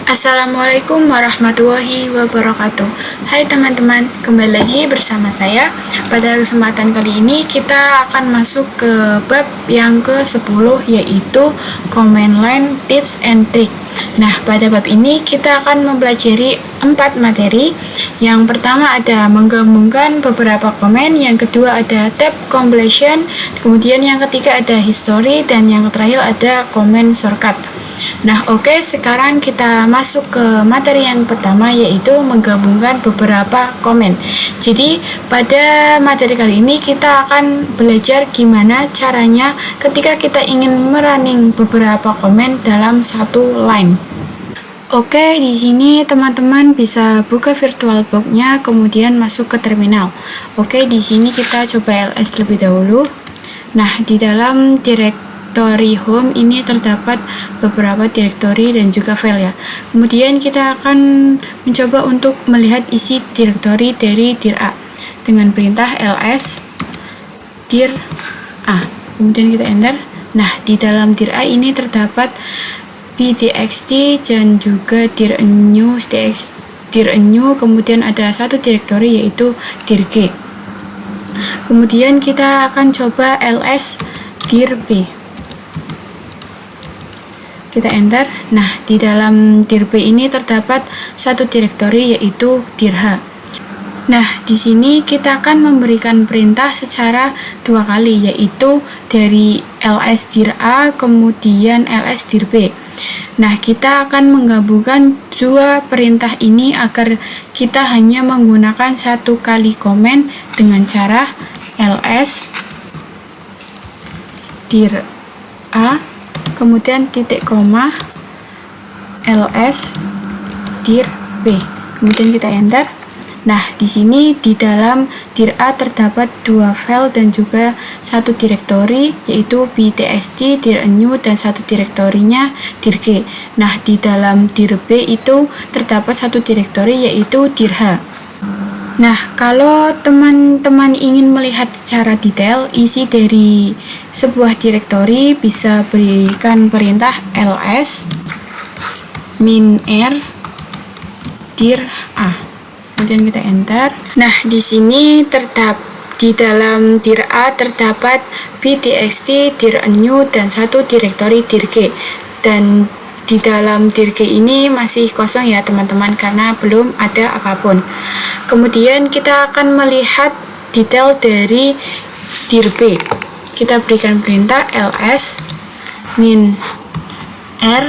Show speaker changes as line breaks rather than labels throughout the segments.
Assalamualaikum warahmatullahi wabarakatuh. Hai teman-teman, kembali lagi bersama saya. Pada kesempatan kali ini kita akan masuk ke bab yang ke-10, yaitu command line tips and trick. Nah, pada bab ini kita akan mempelajari 4 materi. Yang pertama ada menggabungkan beberapa komen, yang kedua ada tab completion, kemudian yang ketiga ada history, dan yang terakhir ada comment shortcut. Nah, oke, sekarang kita masuk ke materi yang pertama, yaitu menggabungkan beberapa komen. Jadi, pada materi kali ini kita akan belajar gimana caranya ketika kita ingin merunning beberapa komen dalam satu line. Oke, di sini teman-teman bisa buka VirtualBox-nya, kemudian masuk ke terminal. Oke, di sini kita coba ls terlebih dahulu. Nah, di dalam directory home ini terdapat beberapa directory dan juga file ya. Kemudian kita akan mencoba untuk melihat isi directory dari dir A dengan perintah ls dir A. Kemudian kita enter. Nah, di dalam dir A ini terdapat btxt dan juga dir new, kemudian ada satu directory yaitu dir G. Kemudian kita akan coba ls dir B. Kita enter. Nah, di dalam dir B ini terdapat satu directory yaitu dir H. Nah, di sini kita akan memberikan perintah secara dua kali, yaitu dari ls dir A kemudian ls dir B. Nah, kita akan menggabungkan dua perintah ini agar kita hanya menggunakan satu kali komen dengan cara ls dir A kemudian titik koma ls dir B. Kemudian kita enter. Nah, di sini di dalam dir A terdapat dua file dan juga satu directory yaitu btxt, dir new, dan satu direktorinya dir G. Nah, di dalam dir B itu terdapat satu directory yaitu dir H. Nah, kalau teman-teman ingin melihat secara detail isi dari sebuah directory, bisa berikan perintah ls min r dir A. Kemudian kita enter. Nah, di sini di dalam dir A terdapat btxt, dir new, dan satu directory dir G. Dan di dalam dir G ini masih kosong ya teman-teman, karena belum ada apapun. Kemudian kita akan melihat detail dari dir B. Kita berikan perintah ls min r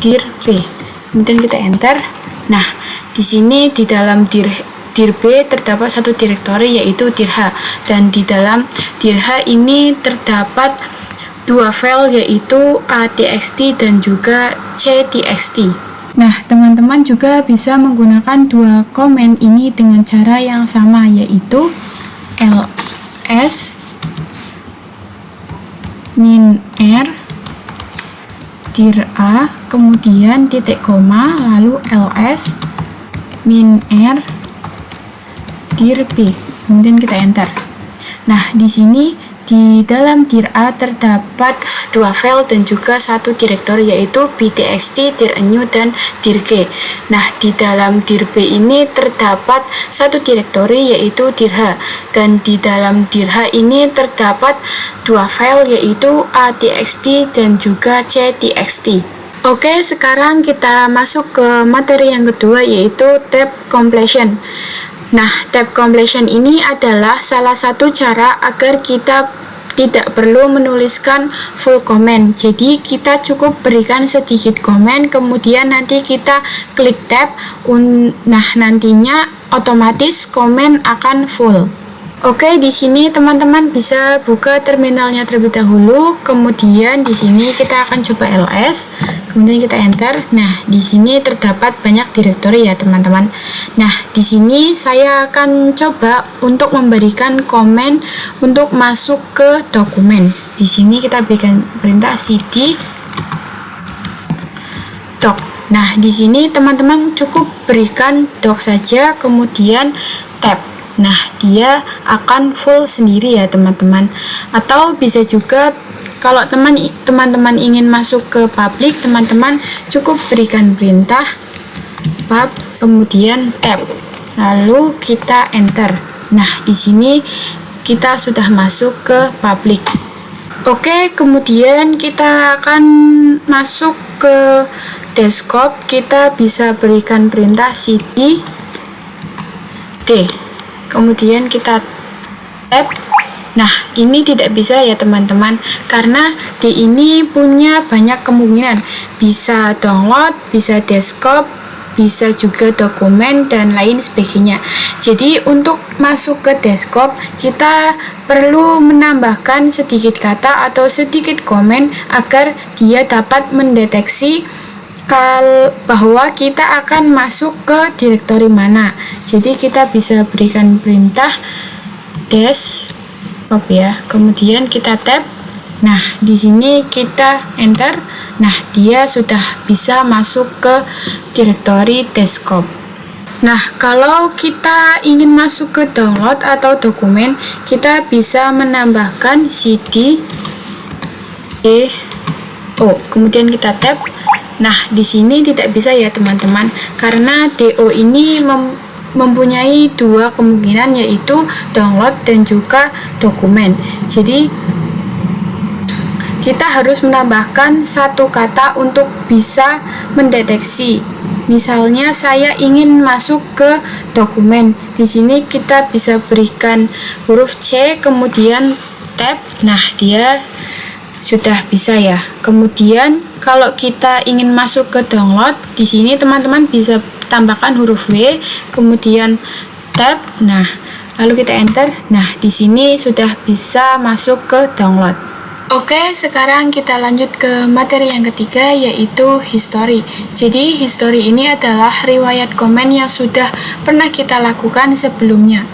dir B. Kemudian kita enter. Nah, di sini di dalam dir B terdapat satu directory yaitu dir H, dan di dalam dir H ini terdapat dua file yaitu atxt dan juga ctxt. Nah, teman-teman juga bisa menggunakan dua komen ini dengan cara yang sama, yaitu ls min r dir A kemudian titik koma lalu ls min r dir B. Kemudian kita enter. Nah, di sini di dalam dir A terdapat dua file dan juga satu directory yaitu btxt, dir new, dan dir G. Nah, di dalam dir B ini terdapat satu directory yaitu dir H, dan di dalam dir H ini terdapat dua file yaitu atxt dan juga ctxt. Oke, sekarang kita masuk ke materi yang kedua, yaitu tab completion. Nah, tab completion ini adalah salah satu cara agar kita tidak perlu menuliskan full comment. Jadi, kita cukup berikan sedikit komen, kemudian nanti kita klik tab. Nah, nantinya otomatis komen akan full. Oke, di sini teman-teman bisa buka terminalnya terlebih dahulu. Kemudian di sini kita akan coba ls, kemudian kita enter. Nah, di sini terdapat banyak directory ya, teman-teman. Nah, di sini saya akan coba untuk memberikan komen untuk masuk ke dokumen. Di sini kita berikan perintah cd doc. Nah, di sini teman-teman cukup berikan doc saja, kemudian tab. Nah, dia akan full sendiri ya teman-teman. Atau bisa juga kalau teman-teman ingin masuk ke publik, teman-teman cukup berikan perintah pub, kemudian tab, lalu kita enter. Nah, di sini kita sudah masuk ke publik. Oke, kemudian kita akan masuk ke desktop. Kita bisa berikan perintah cd d, kemudian kita tab. Nah, ini tidak bisa ya teman-teman, karena D ini punya banyak kemungkinan. Bisa download, bisa desktop, bisa juga dokumen, dan lain sebagainya. Jadi untuk masuk ke desktop, kita perlu menambahkan sedikit kata atau sedikit komen agar dia dapat mendeteksi bahwa kita akan masuk ke direktori mana. Jadi kita bisa berikan perintah desktop ya, kemudian kita tab. Nah, di sini kita enter. Nah, dia sudah bisa masuk ke direktori desktop. Nah, kalau kita ingin masuk ke download atau dokumen, kita bisa menambahkan cd do, kemudian kita tab. Nah, di sini tidak bisa ya teman-teman, karena do ini mempunyai dua kemungkinan, yaitu download dan juga dokumen. Jadi kita harus menambahkan satu kata untuk bisa mendeteksi. Misalnya saya ingin masuk ke dokumen. Di sini kita bisa berikan huruf C kemudian tab. Nah, dia sudah bisa ya. Kemudian kalau kita ingin masuk ke download, di sini teman-teman bisa tambahkan huruf W kemudian tab. Nah, lalu kita enter. Nah, di sini sudah bisa masuk ke download. Oke, sekarang kita lanjut ke materi yang ketiga, yaitu history. Jadi history ini adalah riwayat komen yang sudah pernah kita lakukan sebelumnya.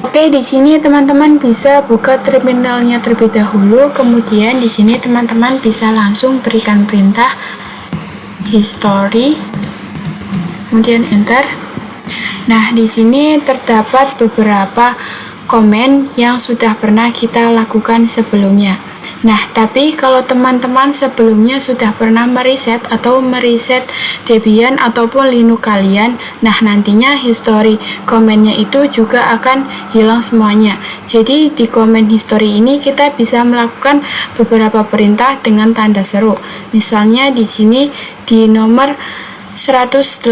Oke, di sini teman-teman bisa buka terminalnya terlebih dahulu, kemudian di sini teman-teman bisa langsung berikan perintah history, kemudian enter. Nah, di sini terdapat beberapa komen yang sudah pernah kita lakukan sebelumnya. Nah, tapi kalau teman-teman sebelumnya sudah pernah mereset Debian ataupun Linux kalian, nah nantinya history komennya itu juga akan hilang semuanya. Jadi di komen history ini kita bisa melakukan beberapa perintah dengan tanda seru. Misalnya di sini di nomor 182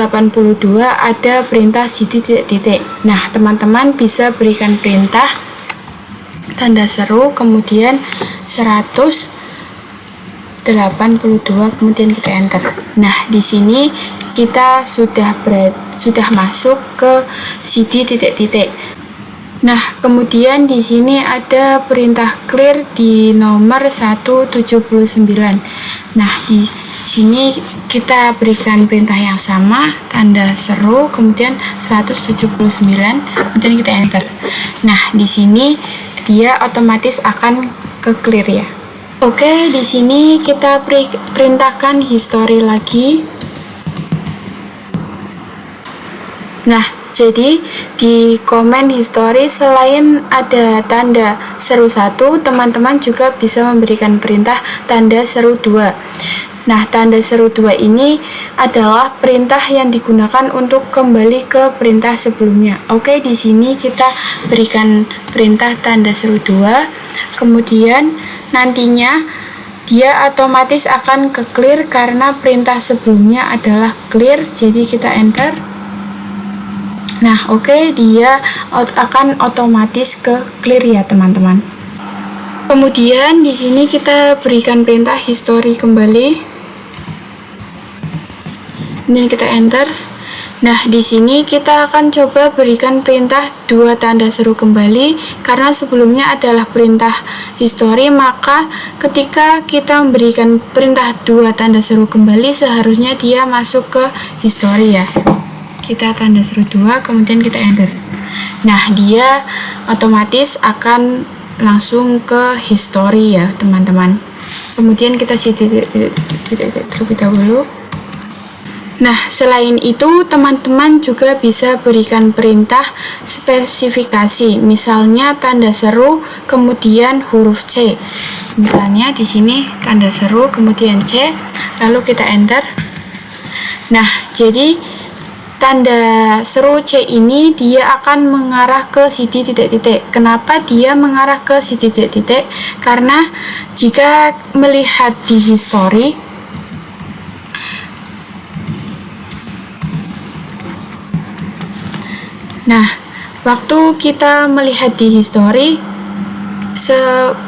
ada perintah cd titik. Nah, teman-teman bisa berikan perintah tanda seru kemudian 182 kemudian kita enter. Nah, di sini kita sudah masuk ke cd titik. Nah, kemudian di sini ada perintah clear di nomor 179. Nah, di sini kita berikan perintah yang sama, tanda seru kemudian 179 kemudian kita enter. Nah, di sini dia otomatis akan ke clear ya. Oke, di sini kita perintahkan history lagi. Nah, jadi di komen history selain ada tanda seru 1, teman-teman juga bisa memberikan perintah tanda seru 2. Nah, tanda seru 2 ini adalah perintah yang digunakan untuk kembali ke perintah sebelumnya. Oke, di sini kita berikan perintah tanda seru 2, kemudian nantinya dia otomatis akan ke clear karena perintah sebelumnya adalah clear, jadi kita enter. Nah, oke, dia akan otomatis ke clear ya, teman-teman. Kemudian di sini kita berikan perintah history kembali. Ini kita enter. Nah, di sini kita akan coba berikan perintah 2 tanda seru kembali karena sebelumnya adalah perintah history, maka ketika kita memberikan perintah 2 tanda seru kembali seharusnya dia masuk ke history ya. Kita tanda seru 2 kemudian kita enter. Nah, dia otomatis akan langsung ke history ya, teman-teman. Kemudian kita terlebih dahulu. Nah, selain itu, teman-teman juga bisa berikan perintah spesifikasi, misalnya tanda seru, kemudian huruf C. Misalnya di sini tanda seru, kemudian C, lalu kita enter. Nah, jadi tanda seru C ini dia akan mengarah ke si titik-titik. Kenapa dia mengarah ke si titik-titik? Karena jika melihat di history, nah, waktu kita melihat di history,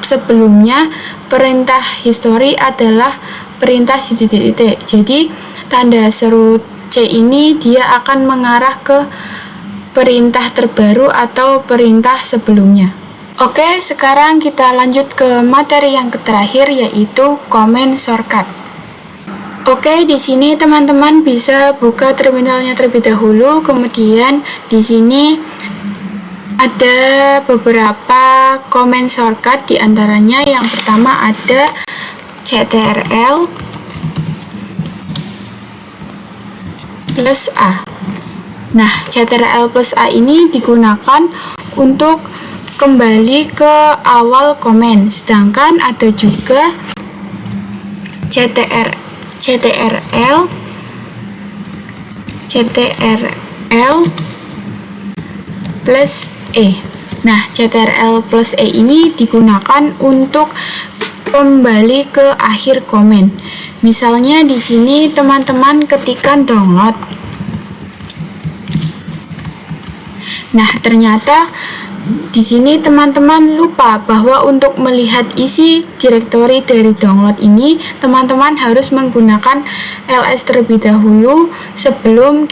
sebelumnya perintah history adalah perintah titik-titik. Jadi, tanda seru C ini dia akan mengarah ke perintah terbaru atau perintah sebelumnya. Oke, sekarang kita lanjut ke materi yang terakhir, yaitu comment shortcut. Oke, di sini teman-teman bisa buka terminalnya terlebih dahulu. Kemudian di sini ada beberapa comment shortcut, diantaranya yang pertama ada CTRL plus A. Nah, CTRL plus A ini digunakan untuk kembali ke awal komen, sedangkan ada juga CTRL plus E. Nah, CTRL plus E ini digunakan untuk kembali ke akhir komen. Misalnya di sini teman-teman ketikkan download. Nah, ternyata di sini teman-teman lupa bahwa untuk melihat isi direktori dari download ini, teman-teman harus menggunakan ls terlebih dahulu sebelum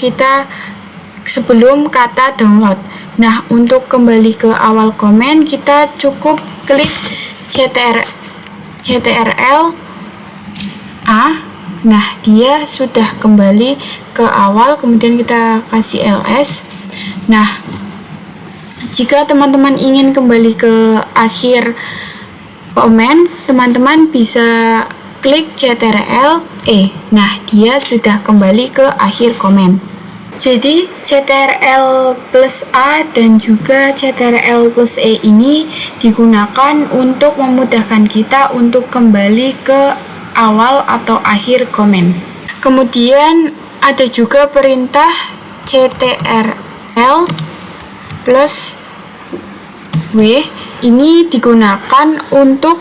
kata download. Nah, untuk kembali ke awal komen, kita cukup klik CTRL A. Nah, dia sudah kembali ke awal, kemudian kita kasih ls. Nah, jika teman-teman ingin kembali ke akhir komen, teman-teman bisa klik CTRL E. Nah, dia sudah kembali ke akhir komen. Jadi, CTRL plus A dan juga CTRL plus E ini digunakan untuk memudahkan kita untuk kembali ke awal atau akhir komen. Kemudian ada juga perintah CTRL plus W. Ini digunakan untuk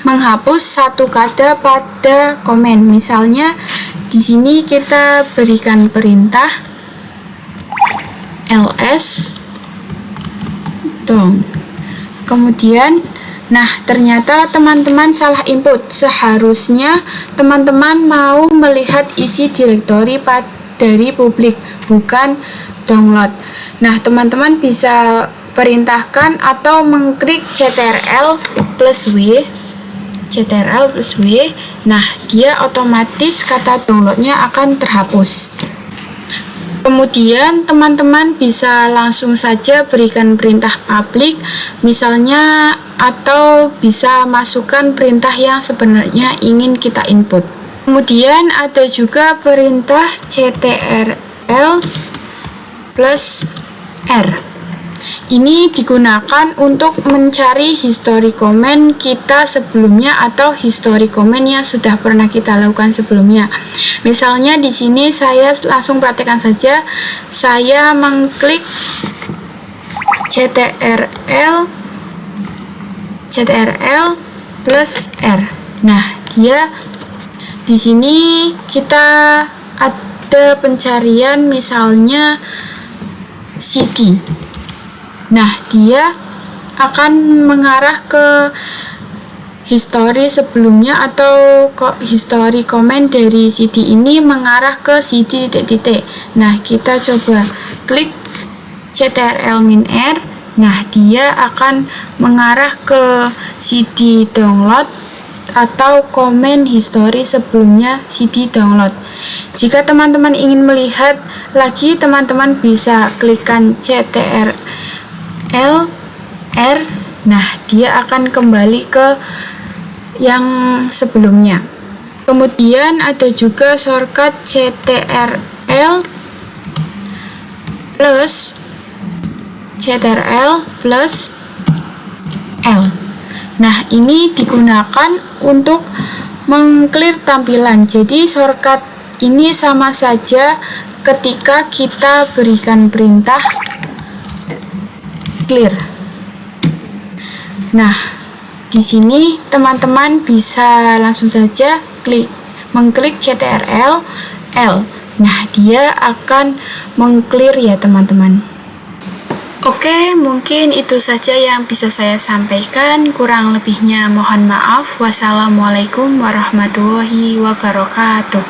menghapus satu kata pada komen. Misalnya di sini kita berikan perintah ls down. Kemudian, nah, ternyata teman-teman salah input. Seharusnya teman-teman mau melihat isi direktori dari publik, bukan download. Nah, teman-teman bisa perintahkan atau mengklik CTRL plus W. Nah, dia otomatis kata downloadnya akan terhapus. Kemudian teman-teman bisa langsung saja berikan perintah public misalnya, atau bisa masukkan perintah yang sebenarnya ingin kita input. Kemudian ada juga perintah CTRL plus R. Ini digunakan untuk mencari history komen kita sebelumnya atau history komen yang sudah pernah kita lakukan sebelumnya. Misalnya di sini saya langsung praktekkan saja. Saya mengklik CTRL plus R. Nah, dia di sini kita ada pencarian misalnya CD. Nah, dia akan mengarah ke history sebelumnya atau history komen dari CD ini mengarah ke CD titik-titik. Nah, kita coba klik CTRL min R. Nah, dia akan mengarah ke CD download atau komen history sebelumnya CD download. Jika teman-teman ingin melihat lagi, teman-teman bisa klikkan CTRL R. Nah, dia akan kembali ke yang sebelumnya. Kemudian ada juga shortcut CTRL plus L. Nah, ini digunakan untuk mengclear tampilan. Jadi shortcut ini sama saja ketika kita berikan perintah clear. Nah, di sini teman-teman bisa langsung saja mengklik CTRL L. Nah, dia akan mengclear ya teman-teman. Oke, mungkin itu saja yang bisa saya sampaikan. Kurang lebihnya mohon maaf. Wassalamualaikum warahmatullahi wabarakatuh.